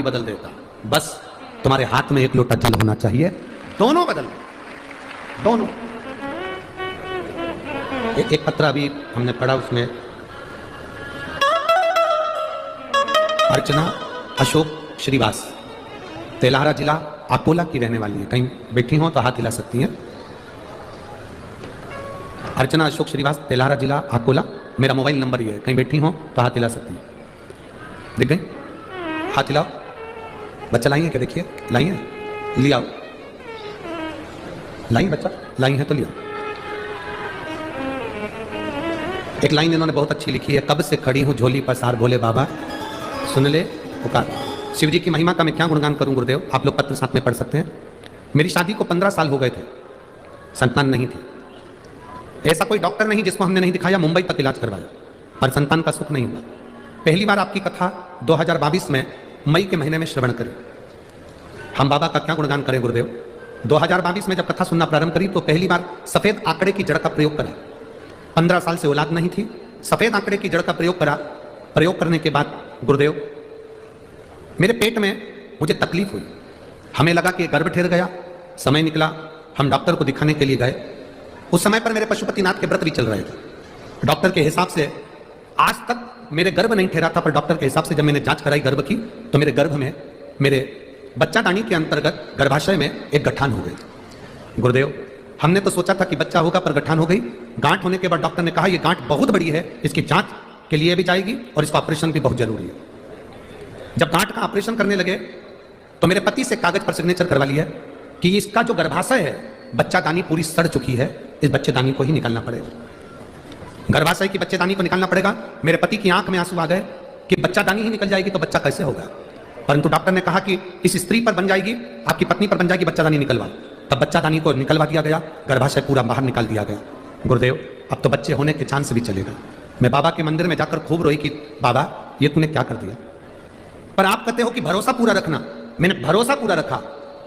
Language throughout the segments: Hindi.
भी बदल देता, बस तुम्हारे हाथ में एक लोटा जल होना चाहिए, दोनों बदल दोनों। एक पत्र अभी हमने पढ़ा, उसमें अर्चना अशोक श्रीवास, तेल्हारा जिला अकोला की रहने वाली है। कहीं बैठी हो तो हाथ हिला सकती हैं। अर्चना अशोक श्रीवास, तेल्हारा जिला अकोला, मेरा मोबाइल नंबर ये है, कहीं बैठी हो तो हाथ हिला सकती हैं। दिख गई? हाथ हिलाओ। बच्चा लाई है क्या? देखिए लाई है, लिया लाई, बच्चा लाई है तो लिया। एक लाइन इन्होंने बहुत अच्छी लिखी है, कब से खड़ी हूं झोली पसार भोले बाबा सुन ले पुकार। शिव जी की महिमा का मैं क्या गुणगान करूं गुरुदेव, आप लोग पत्र साथ में पढ़ सकते हैं। मेरी शादी को 15 साल हो गए थे, संतान नहीं थी। ऐसा कोई डॉक्टर नहीं जिसको हमने नहीं दिखाया, मुंबई तक इलाज करवाया, पर संतान का सुख नहीं हुआ। पहली बार आपकी कथा 2022 में मई के महीने में श्रवण करें। हम बाबा का क्या गुणगान करें गुरुदेव। 2022 में जब कथा सुनना प्रारंभ करी तो पहली बार सफेद आंकड़े की जड़ का प्रयोग करा। 15 साल से औलाद नहीं थी, सफेद आंकड़े की जड़ का प्रयोग करा। प्रयोग करने के बाद गुरुदेव मेरे पेट में मुझे तकलीफ हुई, हमें लगा कि गर्भ ठहर गया। समय निकला, हम डॉक्टर को दिखाने के लिए गए। उस समय पर मेरे पशुपतिनाथ के व्रत भी चल रहे थे। डॉक्टर के हिसाब से आज तक मेरे गर्भ नहीं ठहरा था, पर डॉक्टर के हिसाब से जब मैंने जांच कराई गर्भ की तो मेरे गर्भ में, मेरे बच्चादानी के अंतर्गत गर्भाशय में एक गठान हो गई। गुरुदेव हमने तो सोचा था कि बच्चा होगा, पर गठान हो गई। गांठ होने के बाद डॉक्टर ने कहा यह गांठ बहुत बड़ी है, इसकी जांच के लिए भी जाएगी और इसका ऑपरेशन भी बहुत जरूरी है। जब गांठ का ऑपरेशन करने लगे तो मेरे पति से कागज पर सिग्नेचर करवा लिया कि इसका जो गर्भाशय है, बच्चादानी पूरी सड़ चुकी है, इस बच्चेदानी को ही निकालना पड़ेगा। गर्भाशय की बच्चेदानी को निकालना पड़ेगा। मेरे पति की आंख में आंसू आ गए कि बच्चादानी ही निकल जाएगी तो बच्चा कैसे होगा। परंतु डॉक्टर ने कहा कि इस स्त्री पर बन जाएगी, आपकी पत्नी पर बन जाएगी, बच्चादानी निकलवा। तब बच्चादानी को निकलवा दिया गया, गर्भाशय पूरा बाहर निकाल दिया गया। गुरुदेव अब तो बच्चे होने के चांस भी चलेगा। मैं बाबा के मंदिर में जाकर खूब रोई कि बाबा ये तूने क्या कर दिया। पर आप कहते हो कि भरोसा पूरा रखना, मैंने भरोसा पूरा रखा।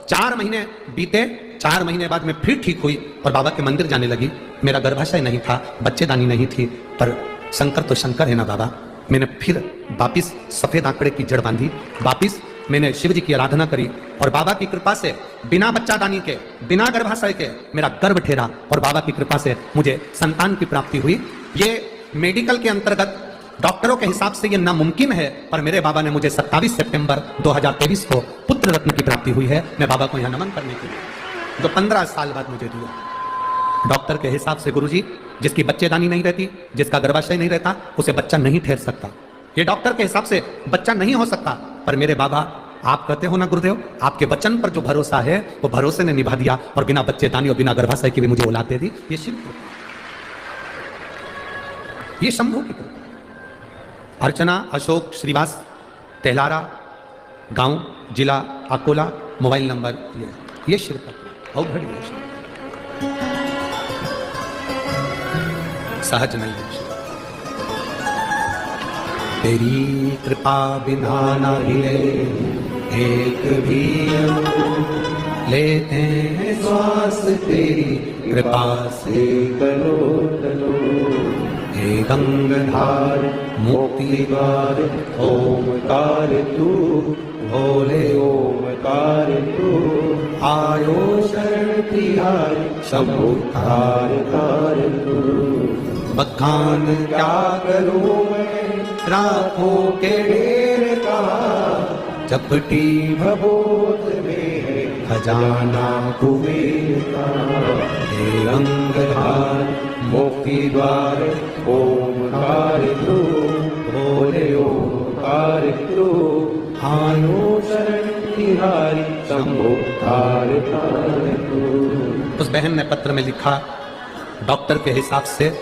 4 महीने बीते, 4 महीने बाद मैं फिर ठीक हुई और बाबा के मंदिर जाने लगी। मेरा गर्भाशय नहीं था, बच्चेदानी नहीं थी, पर शंकर तो शंकर है ना बाबा। मैंने फिर वापिस सफेद आंकड़े की जड़ बांधी, वापिस मैंने शिव जी की आराधना करी और बाबा की कृपा से बिना बच्चादानी के, बिना गर्भाशय के मेरा गर्भ ठहरा और बाबा की कृपा से मुझे संतान की प्राप्ति हुई। ये मेडिकल के अंतर्गत डॉक्टरों के हिसाब से ये नामुमकिन है, पर मेरे बाबा ने मुझे 27 सितंबर 2023 को पुत्र रत्न की प्राप्ति हुई है। मैं बाबा को यहाँ नमन करने के लिए, जो 15 साल बाद मुझे दिया। डॉक्टर के हिसाब से गुरुजी, जिसकी बच्चेदानी नहीं रहती, जिसका गर्भाशय नहीं रहता, उसे बच्चा नहीं ठहर सकता। ये डॉक्टर के हिसाब से बच्चा नहीं हो सकता, पर मेरे बाबा आप कहते हो ना गुरुदेव, आपके वचन पर जो भरोसा है वो भरोसे ने निभा दिया और बिना बच्चेदानी और बिना गर्भाशय की भी मुझे औलाद दे दी। ये शिव, ये शंभू की कृपा। अर्चना अशोक श्रीवास, तेल्हारा गांव, जिला अकोला, मोबाइल नंबर ये शिव का बहुत बड़ी है, सहज नहीं है। तेरी कृपा बिना न हिले एक भी लेते हैं श्वास, तेरी कृपा से करो करो। हे गंगाधार मुक्ति द्वार ओमकार तू, भोले ओमकार तू, आयो शरण तिहारी शंभु तार तार तू। बखान क्या करूं मैं राखों के ढेर का, चपटी भभूत में खजाना कुबेर का। हे गंगाधार मुक्ति द्वार ओमकार तू, भोले ओमकार तू, आयो शरण तिहारी शंभु तार तार तू। उस बहन ने पत्र में लिखा, डॉक्टर के हिसाब से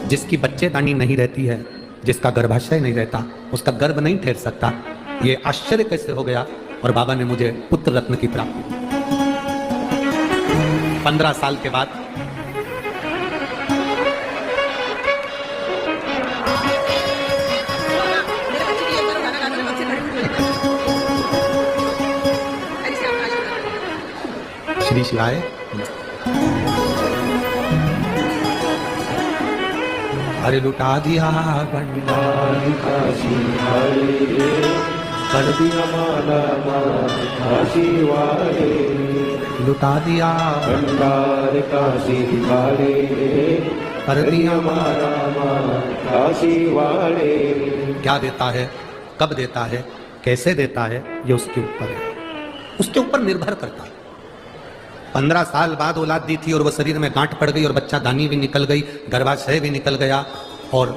जिसकी बच्चेदानी नहीं रहती है, जिसका गर्भाशय नहीं रहता, उसका गर्भ नहीं ठहर सकता। ये आश्चर्य कैसे हो गया और बाबा ने मुझे पुत्र रत्न की प्राप्ति। 15 साल के बाद श्री शिवाय। अरे लुटा दिया भंडार का कर दिया माला माल काशी वाले, लुटा दिया भंडार काशी वाले, कर दिया माला माल काशी वाले। क्या देता है, कब देता है, कैसे देता है, ये उसके ऊपर है, उसके ऊपर निर्भर करता है। 15 साल बाद औलाद दी थी और वो शरीर में गांठ पड़ गई और बच्चा दानी भी निकल गई, गर्भाशय भी निकल गया और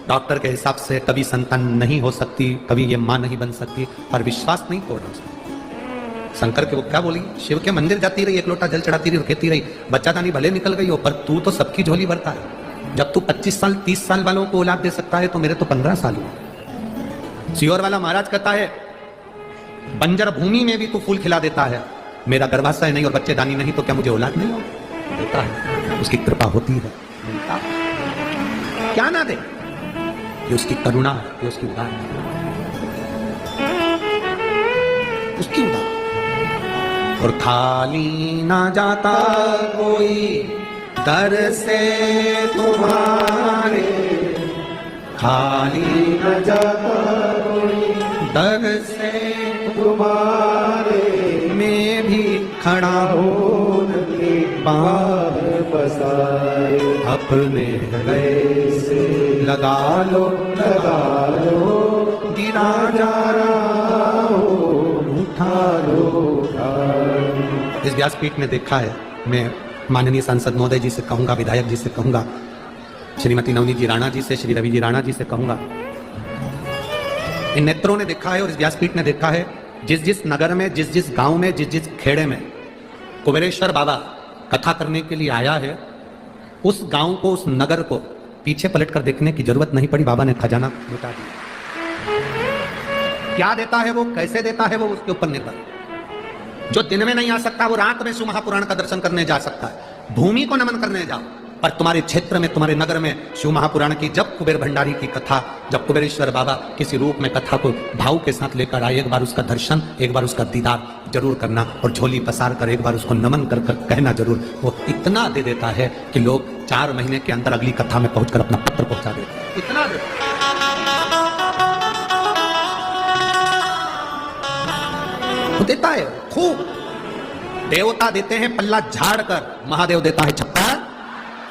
डॉक्टर के हिसाब से कभी संतान नहीं हो सकती, कभी ये मां नहीं बन सकती, पर विश्वास नहीं तोड़ना चाहिए। शंकर के वो क्या बोली, शिव के मंदिर जाती रही, एक लोटा जल चढ़ाती रही और कहती रही बच्चा दानी भले निकल गई हो पर तू तो सबकी झोली भरता है। जब तू 25 साल 30 साल वालों को औलाद दे सकता है तो मेरे तो 15 साल हुए। सियोर वाला महाराज कहता है बंजर भूमि में भी तू फूल खिला देता है, मेरा गर्भाशय नहीं और बच्चे दानी नहीं तो क्या मुझे औलाद नहीं हो? देता है, उसकी कृपा होती है, क्या ना दे, ये उसकी करुणा है, ये उसकी उदार है, उसकी उदार। और खाली ना जाता कोई दर से तुम्हारे, खाली न जाता कोई दर से तुम्हारे, मैं भी खड़ा हो के बाहर पसारे, अपने हृदय से लगा लो, गिरा जा रहा हो, उठा लो। इस व्यासपीठ ने देखा है, मैं माननीय सांसद महोदय जी से कहूंगा, विधायक जी से कहूंगा, श्रीमती नवनीत जी राणा जी से, श्री रवि जी राणा जी से कहूंगा, इन नेत्रों ने देखा है और इस व्यासपीठ ने देखा है, जिस जिस नगर में, जिस जिस गांव में, जिस जिस खेड़े में कुबेरेश्वर बाबा कथा करने के लिए आया है, उस गांव को, उस नगर को पीछे पलटकर देखने की जरूरत नहीं पड़ी, बाबा ने खजाना लुटा दिया। क्या देता है वो, कैसे देता है वो, उसके ऊपर निर्भर। जो दिन में नहीं आ सकता वो रात में शिव महापुराण का दर्शन करने जा सकता है, भूमि को नमन करने जाओ, पर तुम्हारे क्षेत्र में, तुम्हारे नगर में शिव महापुराण की जब कुबेर भंडारी की कथा, जब कुबेरेश्वर बाबा किसी रूप में कथा को भाव के साथ लेकर आए, एक बार उसका दर्शन, एक बार उसका दीदार जरूर करना और झोली पसार कर एक बार उसको नमन कर कहना जरूर। वो इतना दे देता है कि लोग 4 महीने के अंदर अगली कथा में पहुंचकर अपना पत्र पहुंचा देते हैं, इतना दे। वो देता है खूब। देवता देते हैं पल्ला झाड़ कर, महादेव देता है छप्पर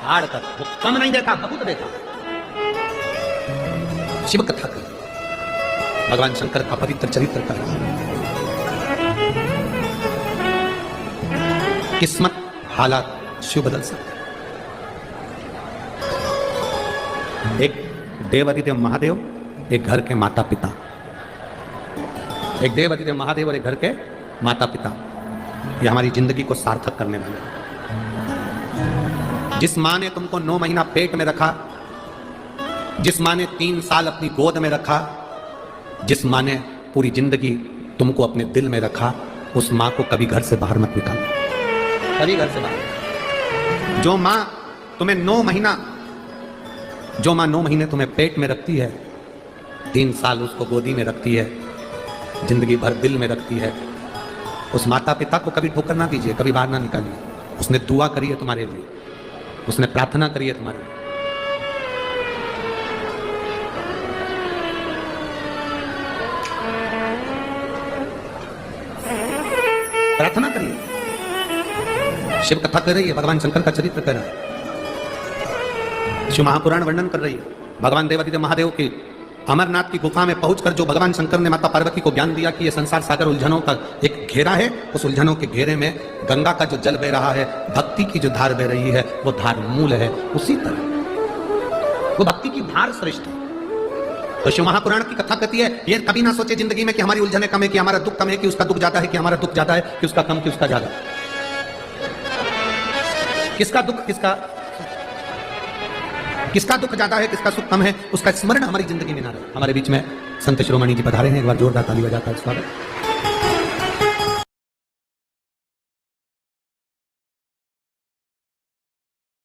फाड़ कर, वो कम नहीं देता, बहुत देता। शिव कथा कर, भगवान शंकर का पवित्र चरित्र कर, किस्मत हालात शिव बदल सकते। एक देवादिदेव महादेव, एक घर के माता पिता, एक देवादिदेव महादेव और एक घर के माता पिता, ये हमारी जिंदगी को सार्थक करने वाले। जिस मां ने तुमको 9 महीना पेट में रखा, जिस मां ने 3 साल अपनी गोद में रखा, जिस मां ने पूरी जिंदगी तुमको अपने दिल में रखा, उस मां को कभी घर से बाहर मत निकालो, कभी घर से बाहर। जो मां तुम्हें 9 महीना, जो मां 9 महीने तुम्हें पेट में रखती है, 3 साल उसको गोदी में रखती है, जिंदगी भर दिल में रखती है, उस माता पिता को कभी ठोकर ना दीजिए, कभी बाहर ना निकालिए। उसने दुआ करी है तुम्हारे लिए, उसने प्रार्थना करी है तुम्हारे लिए। प्रार्थना करिए। शिव कथा कर रही है, भगवान शंकर का चरित्र कर रहा है, शिव महापुराण वर्णन कर रही है, भगवान देवादिदेव महादेव की अमरनाथ की गुफा में पहुंचकर जो भगवान शंकर ने माता पार्वती को ज्ञान दिया कि ये संसार सागर उलझनों का एक घेरा है, उस उलझनों के घेरे में गंगा का जो जल बह रहा है, भक्ति की जो धार बह रही है, वो धार मूल है। उसी तरह वो भक्ति की धार श्रेष्ठ है। तो शिव महापुराण की कथा कहती है, ये कभी ना सोचे जिंदगी में कि हमारी उलझने कम है, कि हमारा दुख कम है, कि उसका दुख ज्यादा है, कि हमारा दुख ज्यादा है, कि उसका कम, कि उसका ज्यादा। किसका दुख, किसका दुख ज्यादा है, किसका सुख कम है, उसका स्मरण हमारी जिंदगी में ना रहे। हमारे बीच में संत शिरोमणि जी पधारे हैं, एक बार जोरदार ताली बजाकर स्वागत।